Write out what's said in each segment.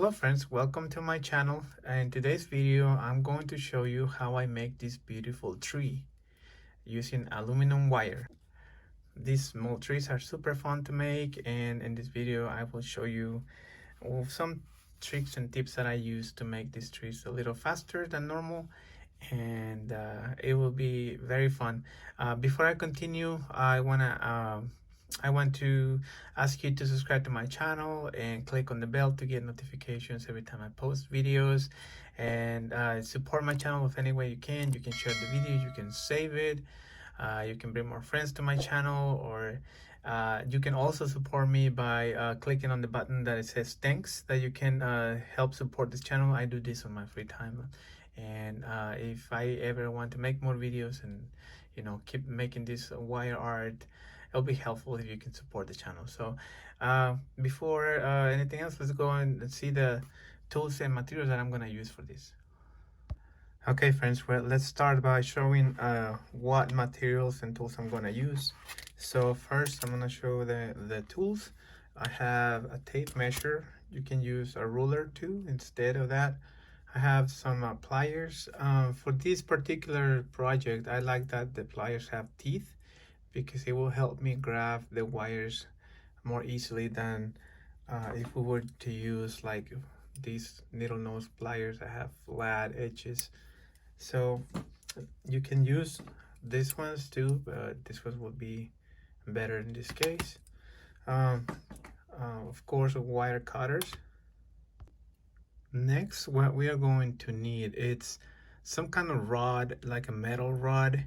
Hello friends, welcome to my channel. In today's video I'm going to show you how I make this beautiful tree using aluminum wire. These small trees are super fun to make, and in this video I will show you some tricks and tips that I use to make these trees a little faster than normal, and it will be very fun. Before I continue, I want to ask you to subscribe to my channel and click on the bell to get notifications every time I post videos, and support my channel if any way you can. You can share the video, you can save it, you can bring more friends to my channel, or you can also support me by clicking on the button that it says thanks, that you can help support this channel. I do this on my free time, and if I ever want to make more videos and keep making this wire art, it'll be helpful if you can support the channel. So before anything else, let's go and see the tools and materials that I'm gonna use for this. Okay friends, well, let's start by showing what materials and tools I'm gonna use. So first I'm gonna show the tools. I have a tape measure. You can use a ruler too instead of that. I have some pliers. For this particular project, I like that the pliers have teeth because it will help me grab the wires more easily than if we were to use like these needle nose pliers that have flat edges. So you can use these ones too, but this one would be better in this case. Of course, wire cutters. Next, what we are going to need, it's some kind of rod, like a metal rod.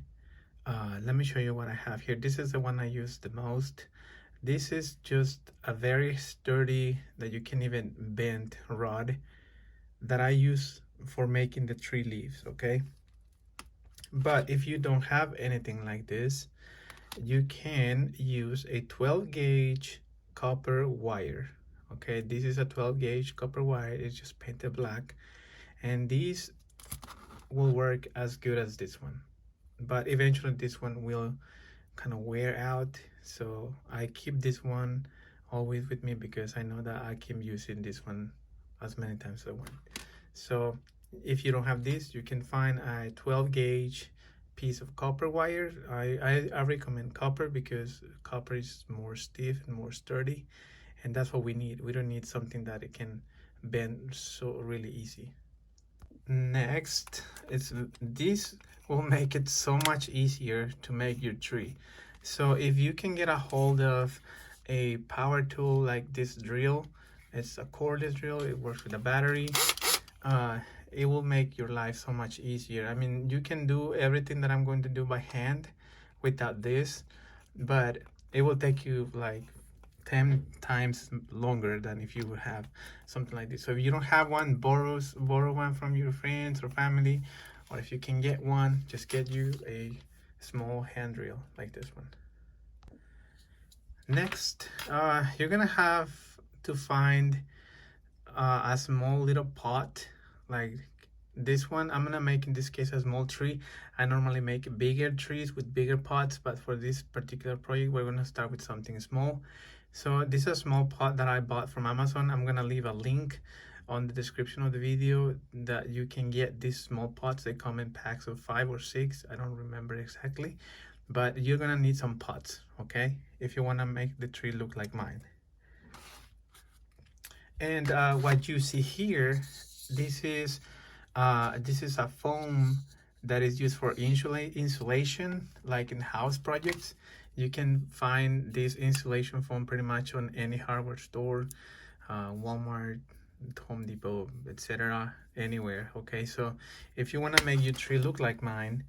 Let me show you what I have here. This is the one I use the most. This is just a very sturdy, that you can even bend rod that I use for making the tree leaves, okay? But if you don't have anything like this, you can use a 12 gauge copper wire. Okay, this is a 12 gauge copper wire. It's just painted black, and these will work as good as this one, but eventually this one will kind of wear out, so I keep this one always with me because I know that I keep using this one as many times as I want. So if you don't have this, you can find a 12 gauge piece of copper wire. I recommend copper because copper is more stiff and more sturdy, and that's what we need. We don't need something that it can bend so really easy. Next, this will make it so much easier to make your tree. So if you can get a hold of a power tool like this drill, it's a cordless drill, it works with a battery. It will make your life so much easier. I mean, you can do everything that I'm going to do by hand without this, but it will take you like 10 times longer than if you would have something like this. So if you don't have one, borrow one from your friends or family, or if you can get one, just get you a small hand drill like this one. Next, you're gonna have to find a small little pot like this one. I'm gonna make, in this case, a small tree. I normally make bigger trees with bigger pots, but for this particular project we're gonna start with something small. So this is a small pot that I bought from Amazon. I'm gonna leave a link on the description of the video that you can get these small pots. They come in packs of 5 or 6, I don't remember exactly, but you're gonna need some pots, okay, if you want to make the tree look like mine. And what you see here, this is a foam that is used for insulation, like in house projects. You can find this insulation foam pretty much on any hardware store, Walmart, Home Depot, etc., anywhere. Okay, so if you want to make your tree look like mine,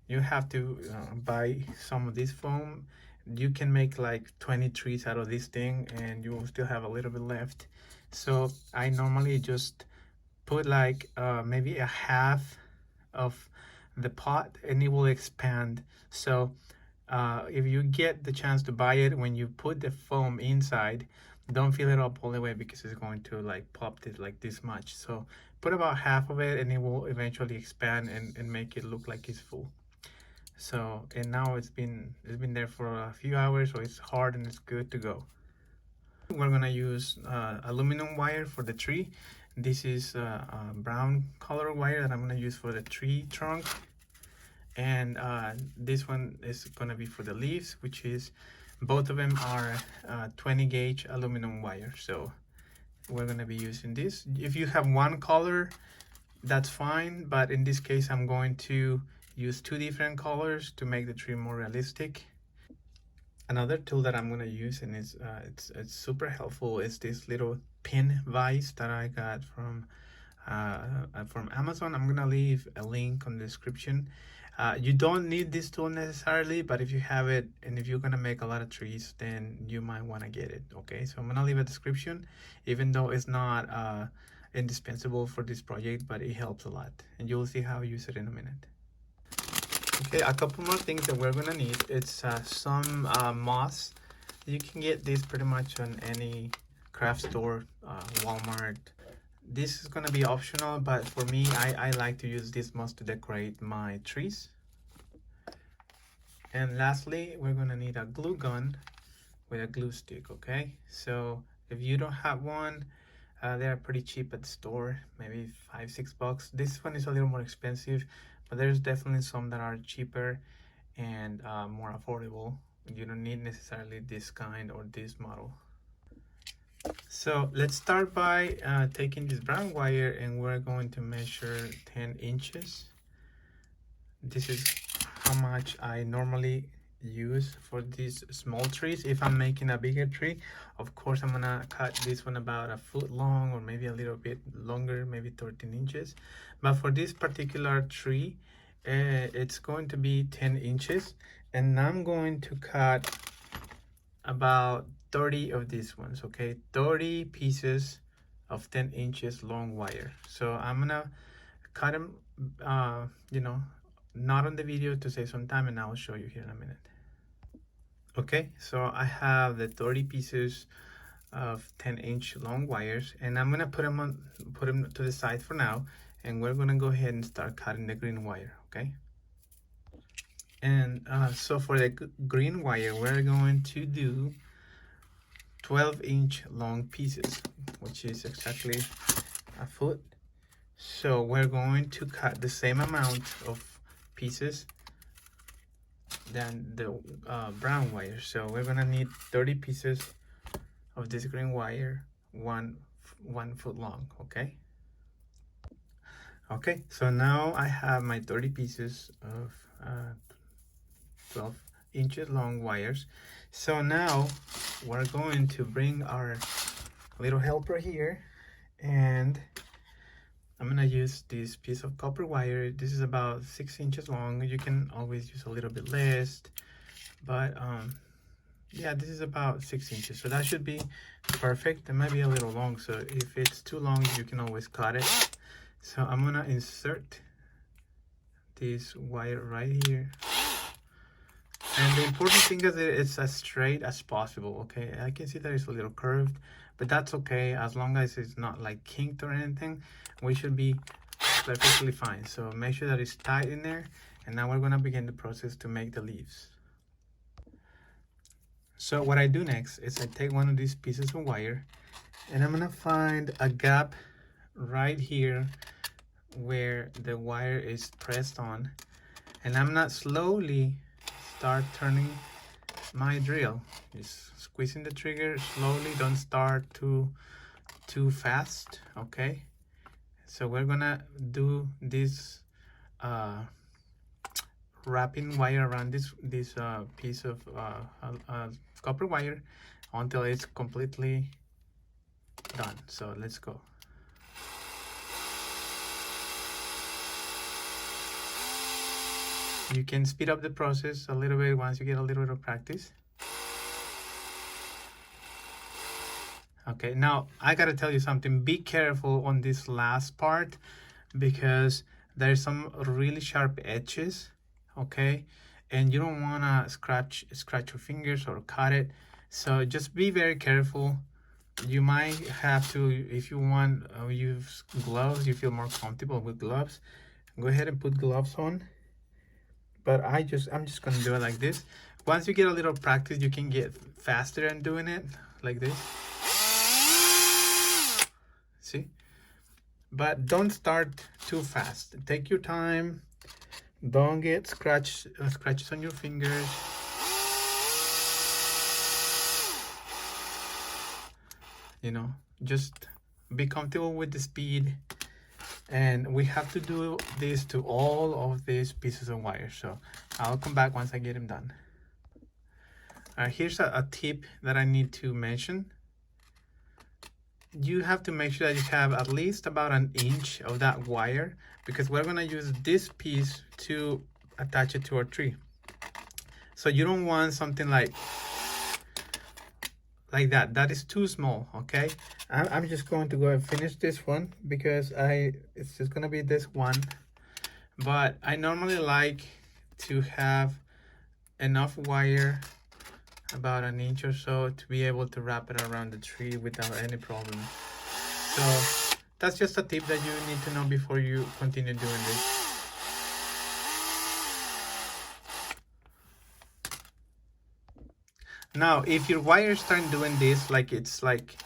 you have to buy some of this foam. You can make like 20 trees out of this thing and you will still have a little bit left. So I normally just put like maybe a half of the pot and it will expand. So if you get the chance to buy it, when you put the foam inside, don't fill it up all the way because it's going to like pop it like this much. So put about half of it and it will eventually expand and make it look like it's full. So, and now it's been there for a few hours, so it's hard and it's good to go. We're gonna use aluminum wire for the tree. This is a brown color wire that I'm gonna use for the tree trunk, and this one is gonna be for the leaves, which is both of them are 20 gauge aluminum wire. So we're gonna be using this. If you have one color, that's fine, but in this case I'm going to use two different colors to make the tree more realistic. Another tool that I'm going to use, and it's super helpful, is this little pin vise that I got from Amazon. I'm gonna leave a link on the description. You don't need this tool necessarily, but if you have it and if you're gonna make a lot of trees, then you might want to get it. Okay, so I'm gonna leave a description, even though it's not indispensable for this project, but it helps a lot, and you'll see how I use it in a minute. Okay, a couple more things that we're gonna need. It's some moss. You can get this pretty much on any craft store, Walmart. This is gonna be optional, but for me, I like to use this moss to decorate my trees. And lastly, we're gonna need a glue gun with a glue stick. Okay, so if you don't have one, they're pretty cheap at the store, maybe $5-6. This one is a little more expensive, but there's definitely some that are cheaper and more affordable. You don't need necessarily this kind or this model. So let's start by taking this brown wire, and we're going to measure 10 inches. This is how much I normally use for these small trees. If I'm making a bigger tree, of course I'm gonna cut this one about a foot long, or maybe a little bit longer, maybe 13 inches. But for this particular tree, it's going to be 10 inches, and I'm going to cut about 30 of these ones. Okay, 30 pieces of 10 inches long wire. So I'm gonna cut them, not on the video to save some time, and I'll show you here in a minute. Okay, so I have the 30 pieces of 10-inch long wires, and I'm gonna put them to the side for now, and we're gonna go ahead and start cutting the green wire. Okay, and so for the green wire, we're going to do 12-inch long pieces, which is exactly a foot. So we're going to cut the same amount of pieces than the brown wire. So we're gonna need 30 pieces of this green wire, one foot long. Okay, so now I have my 30 pieces of 12 inches long wires. So now we're going to bring our little helper here, and I'm gonna use this piece of copper wire. This is about 6 inches long. You can always use a little bit less, but yeah, this is about 6 inches, so that should be perfect. It might be a little long, so if it's too long, you can always cut it. So I'm gonna insert this wire right here, and the important thing is that it's as straight as possible. Okay, I can see that it's a little curved, but that's okay as long as it's not like kinked or anything. We should be perfectly fine. So make sure that it's tight in there, and now we're gonna begin the process to make the leaves. So what I do next is I take one of these pieces of wire, and I'm gonna find a gap right here where the wire is pressed on, and I'm not slowly start turning my drill, just squeezing the trigger slowly. Don't start too fast. Okay, so we're gonna do this wrapping wire around this piece of copper wire until it's completely done. So let's go. You can speed up the process a little bit once you get a little bit of practice. Okay, now I gotta tell you something. Be careful on this last part, because there's some really sharp edges. Okay, and you don't wanna scratch your fingers or cut it. So just be very careful. You might have to, if you want, use gloves. You feel more comfortable with gloves, go ahead and put gloves on. But I'm just gonna do it like this. Once you get a little practice, you can get faster in doing it like this. See? but don't start too fast. Take your time. Don't get scratches on your fingers. You know, just be comfortable with the speed. And we have to do this to all of these pieces of wire. So I'll come back once I get them done. Here's a tip that I need to mention. You have to make sure that you have at least about an inch of that wire, because we're gonna use this piece to attach it to our tree. So you don't want something like that. That is too small, okay? I'm just going to go and finish this one because it's just gonna be this one. But I normally like to have enough wire, about an inch or so, to be able to wrap it around the tree without any problem. So that's just a tip that you need to know before you continue doing this. Now, if your wires start doing this, like it's like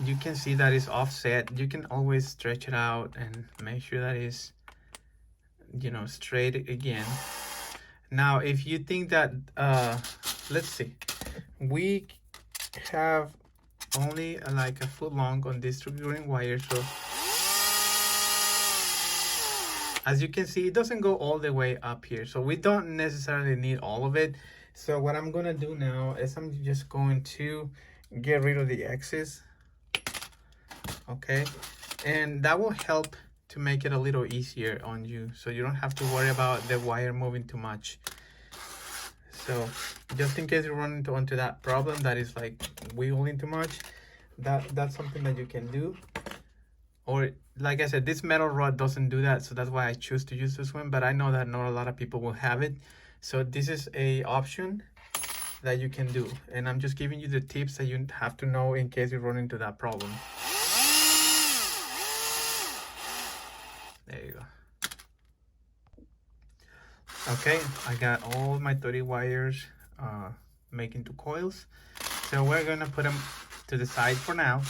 you can see that it's offset, you can always stretch it out and make sure that it's, you know, straight again. Now, if you think that, let's see, we have only like a foot long on this distributing wire, so as you can see, it doesn't go all the way up here, so we don't necessarily need all of it. So what I'm gonna do now is I'm just going to get rid of the excess, okay, and that will help to make it a little easier on you, so you don't have to worry about the wire moving too much. So just in case you run into that problem that is like wiggling too much, that's something that you can do. Or like I said, this metal rod doesn't do that, so that's why I choose to use this one, but I know that not a lot of people will have it. So this is a option that you can do, and I'm just giving you the tips that you have to know in case you run into that problem. There you go. Okay, I got all my 30 wires making two coils, so we're gonna put them to the side for now.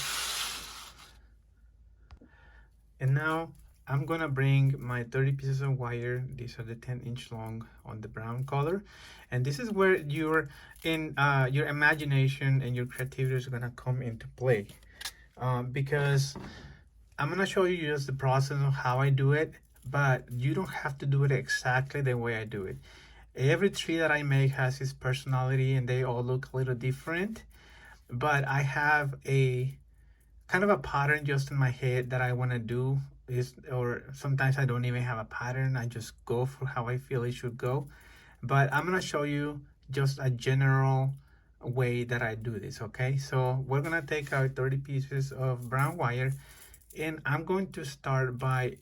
And now I'm gonna bring my 30 pieces of wire. These are the 10-inch long on the brown color, and this is where your imagination and your creativity is gonna come into play, because I'm gonna show you just the process of how I do it, but you don't have to do it exactly the way I do it. Every tree that I make has its personality, and they all look a little different, but I have a kind of a pattern just in my head that I want to do is, or sometimes I don't even have a pattern. I just go for how I feel it should go. But I'm going to show you just a general way that I do this, okay? So we're going to take our 30 pieces of brown wire, and I'm going to start by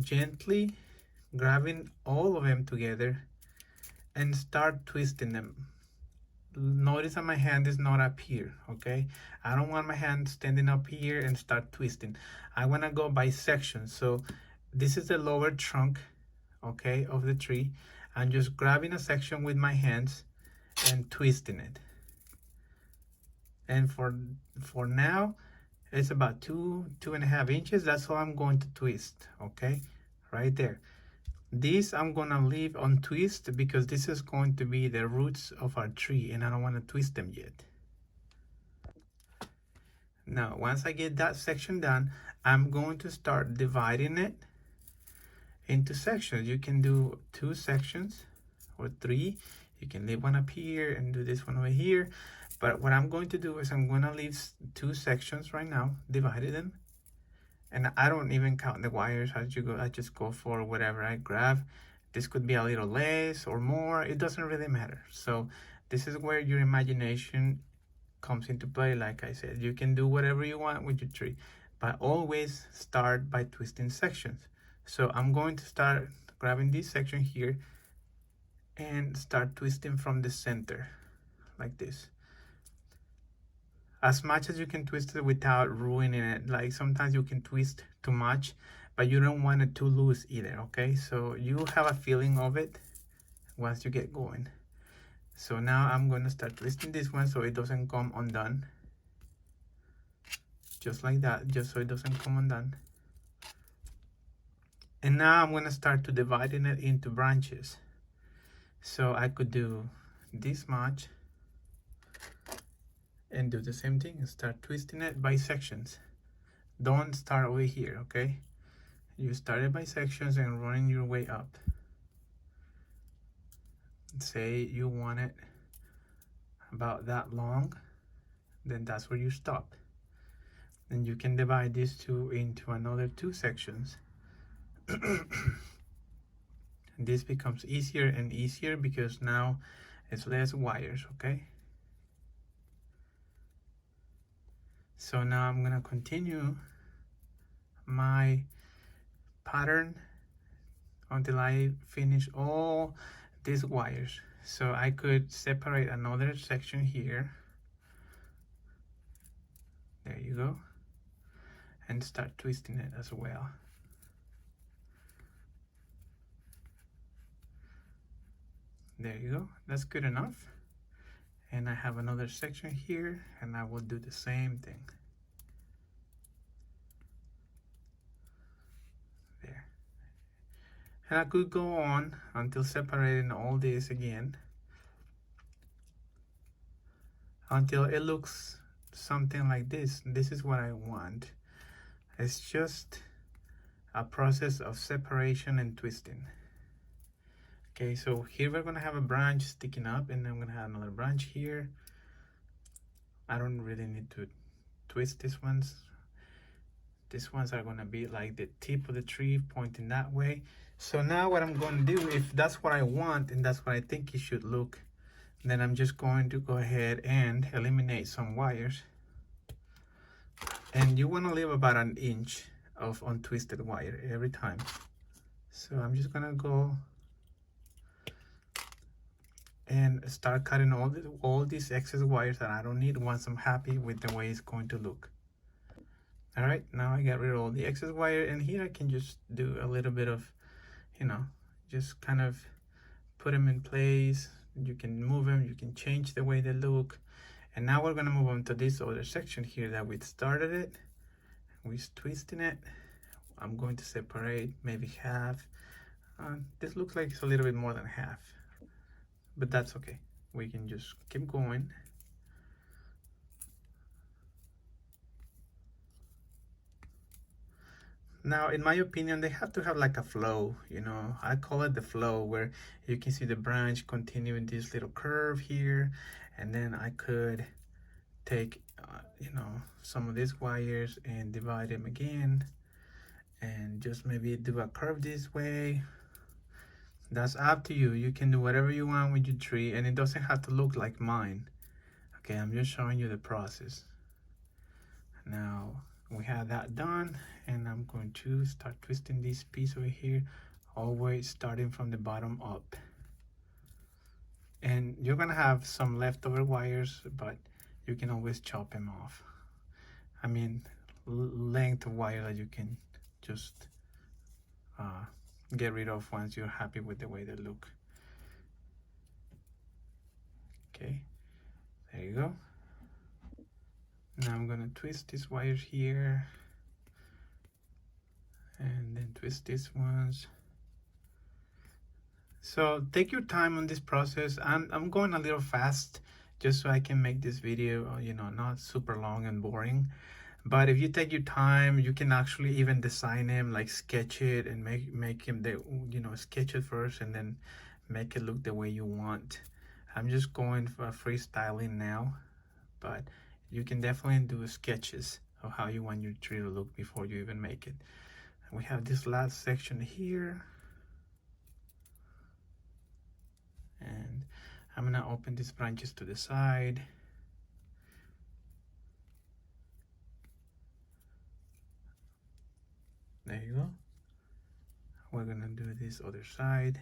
gently grabbing all of them together and start twisting them. Notice that my hand is not up here, okay? I don't want my hand standing up here and start twisting. I want to go by sections. So this is the lower trunk, okay, of the tree. I'm just grabbing a section with my hands and twisting it. And for now, it's about 2.5 inches. That's all I'm going to twist, okay? Right there. This I'm gonna leave on twist because this is going to be the roots of our tree, and I don't want to twist them yet. Now, once I get that section done, I'm going to start dividing it into sections. You can do 2 sections or 3. You can leave one up here and do this one over here. But what I'm going to do is I'm gonna leave 2 sections right now, divided them. And I don't even count the wires as you go. I just go for whatever I grab. This could be a little less or more. It doesn't really matter. So this is where your imagination comes into play. Like I said, you can do whatever you want with your tree, but always start by twisting sections. So I'm going to start grabbing this section here and start twisting from the center like this. As much as you can twist it without ruining it. Like sometimes you can twist too much, but you don't want it too loose either, okay? So you have a feeling of it once you get going. So now I'm gonna start twisting this one so it doesn't come undone. Just like that, just so it doesn't come undone. And now I'm gonna start to dividing it into branches. So I could do this much and do the same thing and start twisting it by sections. Don't start over here, okay? You start it by sections and running your way up. Say you want it about that long, then that's where you stop. And you can divide these two into another two sections. And this becomes easier and easier because now it's less wires, okay? So now I'm gonna continue my pattern until I finish all these wires. So I could separate another section here. There you go. And start twisting it as well. There you go. That's good enough. And I have another section here, and I will do the same thing. There. And I could go on until separating all this again, until it looks something like this. This is what I want. It's just a process of separation and twisting. Okay, so here we're gonna have a branch sticking up, and then I'm gonna have another branch here. I don't really need to twist these ones. These ones are gonna be like the tip of the tree pointing that way. So now what I'm going to do, if that's what I want and that's what I think it should look, then I'm just going to go ahead and eliminate some wires. And you want to leave about an inch of untwisted wire every time. So I'm just gonna go and start cutting all these excess wires that I don't need once I'm happy with the way it's going to look. All right, now I got rid of all the excess wire, and here I can just do a little bit of, you know, just kind of put them in place. You can move them, you can change the way they look. And now we're gonna move on to this other section here that we started it. We're twisting it. I'm going to separate maybe half. This looks like it's a little bit more than half, but that's okay. We can just keep going. Now, in my opinion, they have to have like a flow, you know. I call it the flow, where you can see the branch continuing this little curve here, and then I could take, you know, some of these wires and divide them again, and just maybe do a curve this way. That's up to you. You can do whatever you want with your tree, and it doesn't have to look like mine. Okay, I'm just showing you the process. Now we have that done, and I'm going to start twisting this piece over here, always starting from the bottom up. And you're gonna have some leftover wires, but you can always chop them off. I mean, length of wire that you can just get rid of once you're happy with the way they look. Okay, there you go. Now I'm gonna twist these wires here, and then twist these ones. So take your time on this process. I'm going a little fast just so I can make this video, you know, not super long and boring. But if you take your time, you can actually even design him, like sketch it and make him you know, sketch it first and then make it look the way you want. I'm just going for freestyling now, but you can definitely do sketches of how you want your tree to look before you even make it. And we have this last section here. And I'm gonna open these branches to the side. There you go. We're gonna do this other side.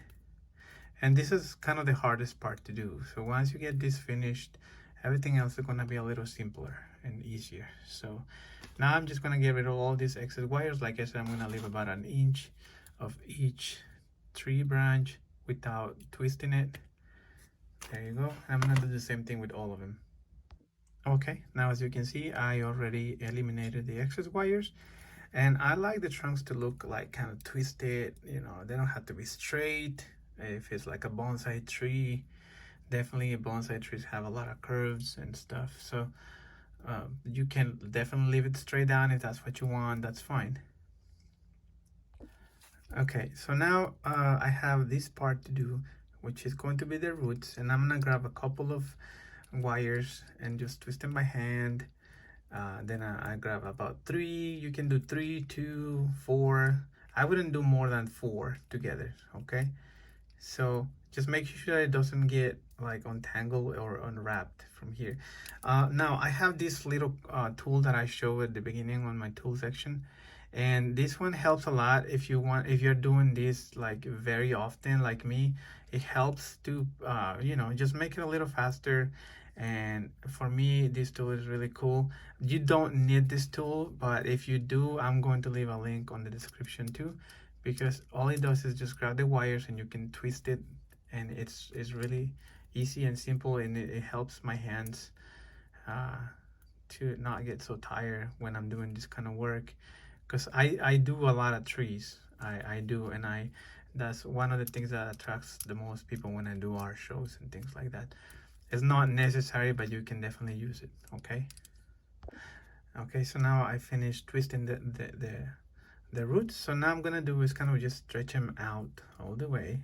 And this is kind of the hardest part to do. So once you get this finished, everything else is gonna be a little simpler and easier. So now I'm just gonna get rid of all these excess wires. Like I said, I'm gonna leave about an inch of each tree branch without twisting it. There you go. I'm gonna do the same thing with all of them. Okay, now as you can see, I already eliminated the excess wires. And I like the trunks to look like kind of twisted, you know, they don't have to be straight. If it's like a bonsai tree, definitely bonsai trees have a lot of curves and stuff. So you can definitely leave it straight down if that's what you want, that's fine. Okay, so now I have this part to do, which is going to be the roots, and I'm gonna grab a couple of wires and just twist them by hand. Then I grab about 3. You can do 3, 2, 4. I wouldn't do more than 4 together, okay? So just make sure it doesn't get like untangled or unwrapped from here. Now I have this little tool that I showed at the beginning on my tool section, and this one helps a lot if you're doing this like very often like me. It helps to you know, just make it a little faster. And for me, this tool is really cool. You don't need this tool, but if you do, I'm going to leave a link on the description too, because all it does is just grab the wires and you can twist it, and it's really easy and simple, and it helps my hands uh, to not get so tired when I'm doing this kind of work, because I do a lot of trees. I do, and that's one of the things that attracts the most people when I do art shows and things like that. It's not necessary, but you can definitely use it. Okay, so now I finished twisting the roots. So now I'm gonna do is kind of just stretch them out all the way,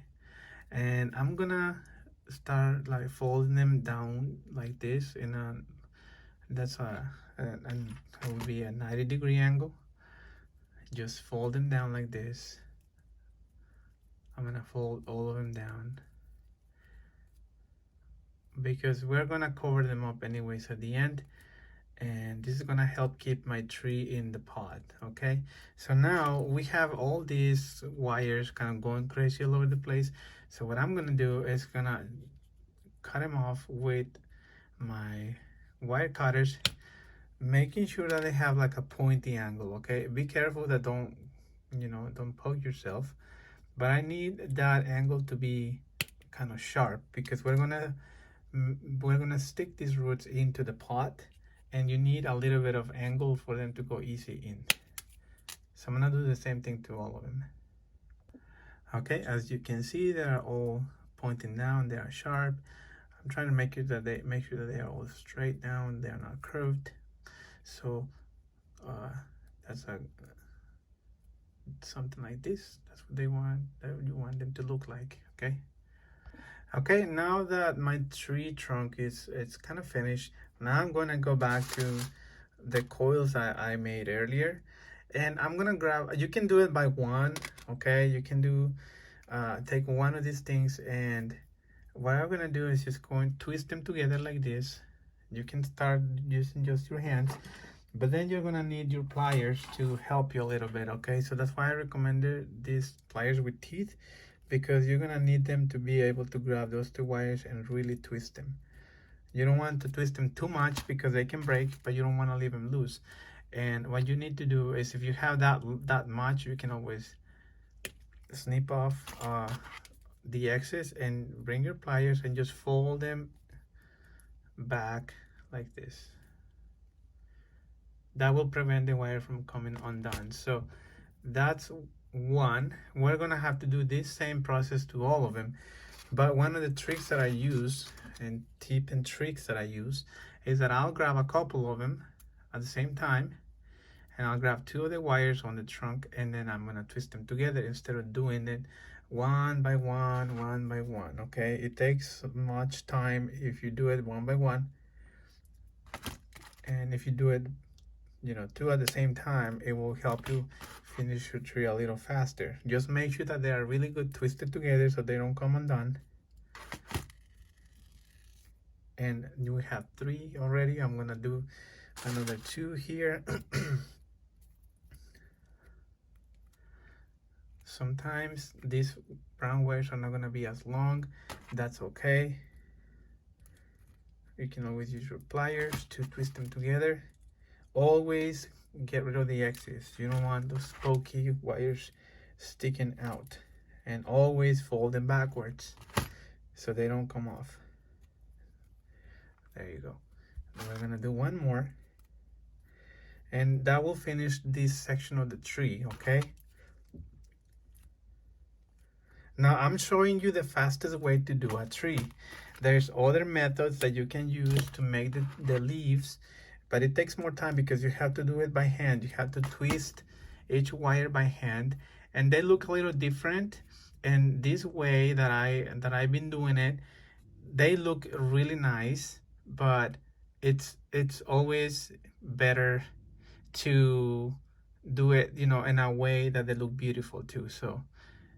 and I'm gonna start like folding them down like this in a and it will be a 90-degree angle. Just fold them down like this. I'm gonna fold all of them down because we're gonna cover them up anyways at the end, and this is gonna help keep my tree in the pot. Okay, so now we have all these wires kind of going crazy all over the place. So what I'm gonna do is gonna cut them off with my wire cutters, making sure that they have like a pointy angle. Okay, be careful that don't, you know, don't poke yourself, but I need that angle to be kind of sharp because we're gonna stick these roots into the pot, and you need a little bit of angle for them to go easy in. So I'm gonna do the same thing to all of them. Okay, as you can see, they are all pointing down, they are sharp. I'm trying to make sure that they are all straight down, they are not curved. So that's something like this. That's what you want them to look like. Okay, now that my tree trunk it's kind of finished, now I'm going to go back to the coils I made earlier, and I'm gonna grab, you can do it by one. Okay, you can do take one of these things, and what I'm gonna do is just go and twist them together like this. You can start using just your hands, but then you're gonna need your pliers to help you a little bit. Okay, so that's why I recommended these pliers with teeth, because you're gonna need them to be able to grab those 2 wires and really twist them. You don't want to twist them too much because they can break, but you don't want to leave them loose. And what you need to do is, if you have that much, you can always snip off the excess and bring your pliers and just fold them back like this. That will prevent the wire from coming undone. So that's one. We're gonna have to do this same process to all of them, but one of the tricks that I use, and tip and tricks that I use, is that I'll grab a couple of them at the same time, and I'll grab 2 of the wires on the trunk, and then I'm gonna twist them together instead of doing it one by one. Okay, it takes much time if you do it one by one, and if you do it, you know, 2 at the same time, it will help you finish your tree a little faster. Just make sure that they are really good twisted together so they don't come undone. And we have 3 already. I'm gonna do another 2 here. Sometimes these brown wires are not gonna be as long. That's okay. You can always use your pliers to twist them together. Always get rid of the excess. You don't want those pokey wires sticking out. And always fold them backwards so they don't come off. There you go. And we're gonna do one more, and that will finish this section of the tree. Okay, now I'm showing you the fastest way to do a tree. There's other methods that you can use to make the leaves, but it takes more time because you have to do it by hand. You have to twist each wire by hand, and they look a little different. And this way that I've been doing it, they look really nice, but it's always better to do it, you know, in a way that they look beautiful too. So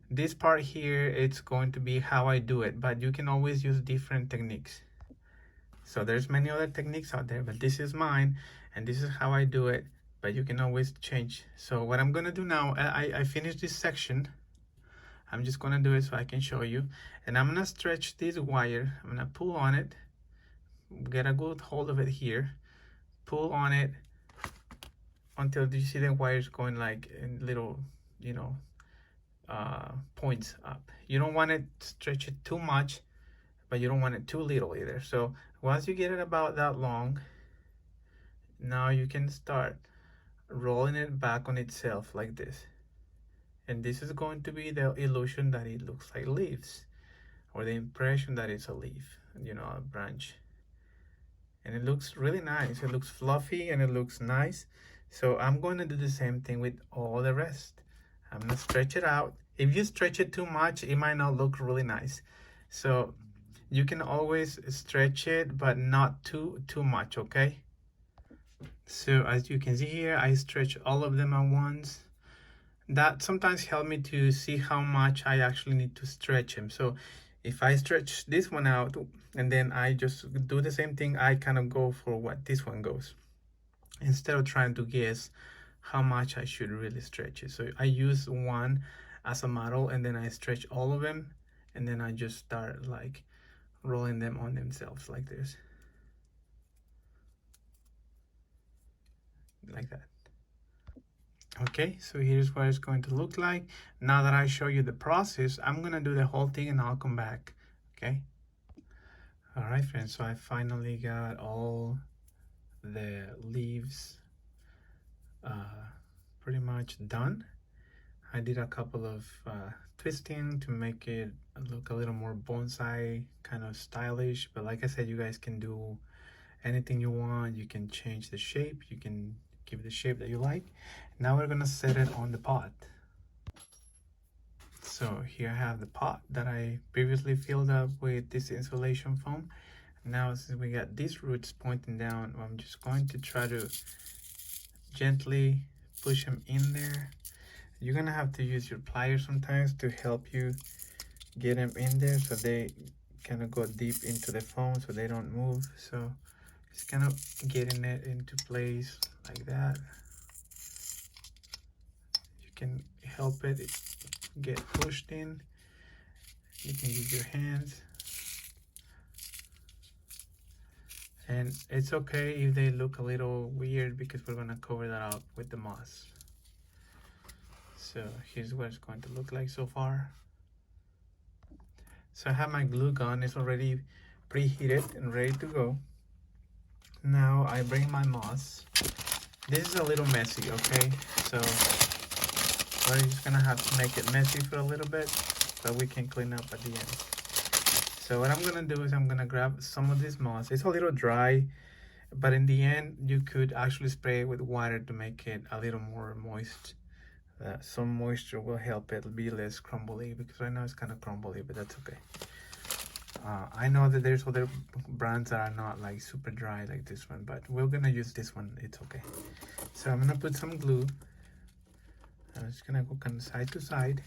this part here, it's going to be how I do it, but you can always use different techniques. So there's many other techniques out there, but this is mine and this is how I do it, but you can always change. So what I'm gonna do now, I finished this section. I'm just gonna do it so I can show you. And I'm gonna stretch this wire. I'm gonna pull on it, get a good hold of it here, pull on it until you see the wires going like in little, you know, points up. You don't want to stretch it too much, but you don't want it too little either. So once you get it about that long, now you can start rolling it back on itself like this. And this is going to be the illusion that it looks like leaves, or the impression that it's a leaf, you know, a branch. And it looks really nice. It looks fluffy and it looks nice. So I'm going to do the same thing with all the rest. I'm going to stretch it out. If you stretch it too much, it might not look really nice. So you can always stretch it, but not too much, okay? So as you can see here, I stretch all of them at once. That sometimes helps me to see how much I actually need to stretch them. So if I stretch this one out and then I just do the same thing, I kind of go for what this one goes, instead of trying to guess how much I should really stretch it. So I use one as a model and then I stretch all of them, and then I just start like rolling them on themselves like this, like that. Okay, so here's what it's going to look like. Now that I show you the process, I'm gonna do the whole thing and I'll come back. Okay, all right friends, so I finally got all the leaves pretty much done. I did a couple of twisting to make it look a little more bonsai kind of stylish, but like I said, you guys can do anything you want. You can change the shape, you can give it the shape that you like. Now we're gonna set it on the pot. So here I have the pot that I previously filled up with this insulation foam. Now since we got these roots pointing down, I'm just going to try to gently push them in there. You're gonna have to use your pliers sometimes to help you get them in there so they kind of go deep into the foam so they don't move. So just kind of getting it into place like that. You can help it get pushed in. You can use your hands. And it's okay if they look a little weird because we're gonna cover that up with the moss. So here's what it's going to look like so far. So I have my glue gun, it's already preheated and ready to go. Now I bring my moss. This is a little messy, okay? So we're just gonna have to make it messy for a little bit, but we can clean up at the end. So what I'm gonna do is I'm gonna grab some of this moss. It's a little dry, but in the end, you could actually spray it with water to make it a little more moist. Some moisture will help it be less crumbly, because right now it's kind of crumbly, but that's okay. I know that there's other brands that are not like super dry like this one, but we're gonna use this one, it's okay. So I'm gonna put some glue. I'm just gonna go kind of side to side,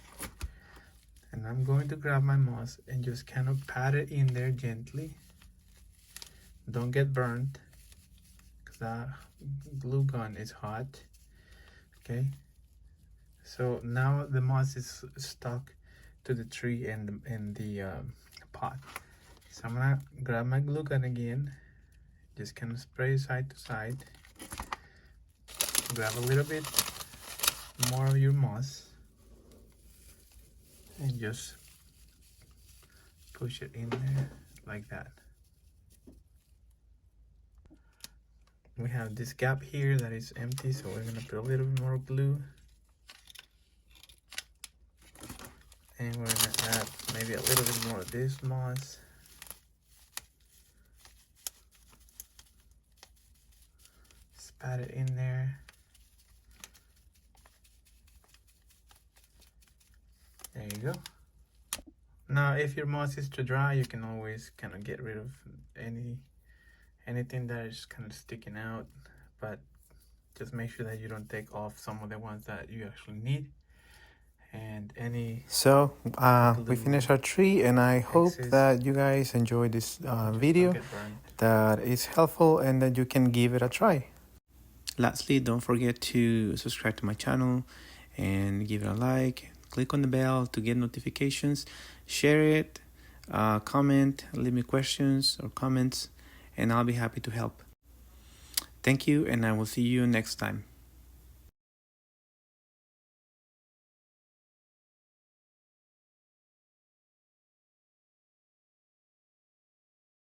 and I'm going to grab my moss and just kind of pat it in there gently. Don't get burnt, because that glue gun is hot. Okay, so now the moss is stuck to the tree and the pot. So I'm gonna grab my glue gun again, just kind of spray side to side. Grab a little bit more of your moss and just push it in there like that. We have this gap here that is empty, so we're gonna put a little bit more glue. And we're gonna add maybe a little bit more of this moss. Just pat it in there. There you go. Now, if your moss is too dry, you can always kind of get rid of anything that is kind of sticking out, but just make sure that you don't take off some of the ones that you actually need. And we finished our tree, and I hope that you guys enjoyed this video, that is helpful, and that you can give it a try. Lastly, don't forget to subscribe to my channel and give it a like. Click on the bell to get notifications. Share it, comment, leave me questions or comments, and I'll be happy to help. Thank you, and I will see you next time.